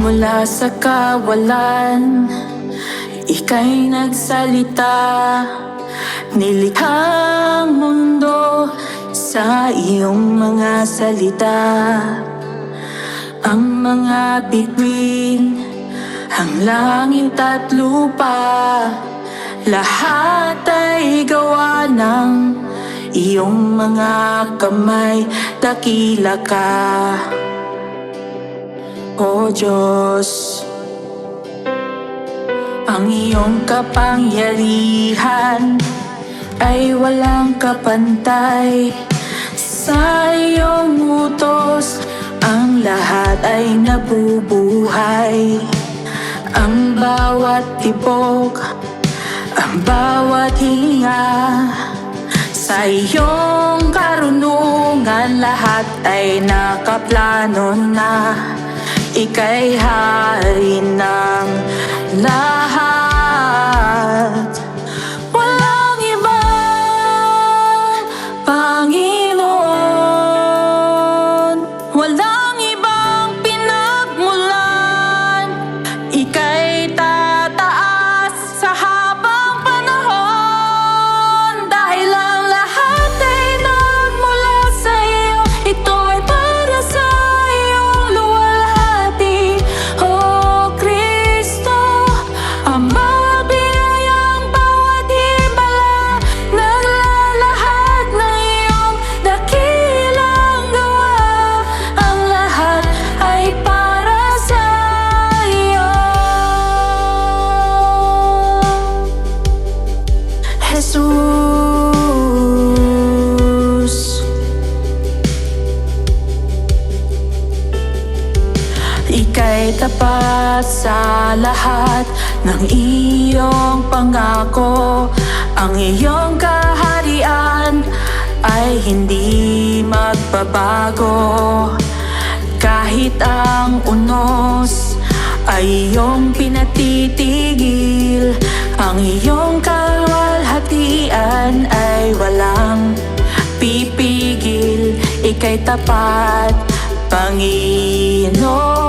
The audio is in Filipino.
Mula sa kawalan, ika'y nagsalita. Nilikhang mundo sa iyong mga salita. Ang mga bituin, ang langit at lupa, lahat ay gawa ng iyong mga kamay. Dakila ka, O Diyos. Ang iyong kapangyarihan ay walang kapantay. Sa iyong utos, ang lahat ay nabubuhay. Ang bawat tibok, ang bawat hinga, sa iyong karunungan lahat ay nakaplano na. Ika'y hari ng lahat. Walang ibang Panginoon, walang ibang pinagmulan. Ika'y tataas sa habang panahon. Dahil ang lahat ay nagmula sa iyo, ito ay para sa iyong luwalhati, O Kristo. Ama, biyayang bawat himala, naglalahad ng iyong dakilang gawa. Ang lahat ay para sa iyo, Jesus. Ika'y tapat sa lahat ng iyong pangako. Ang iyong kaharian ay hindi magbabago. Kahit ang unos ay iyong pinatitigil, ang iyong kalwalhatian ay walang pipigil. Ika'y tapat, Panginoon.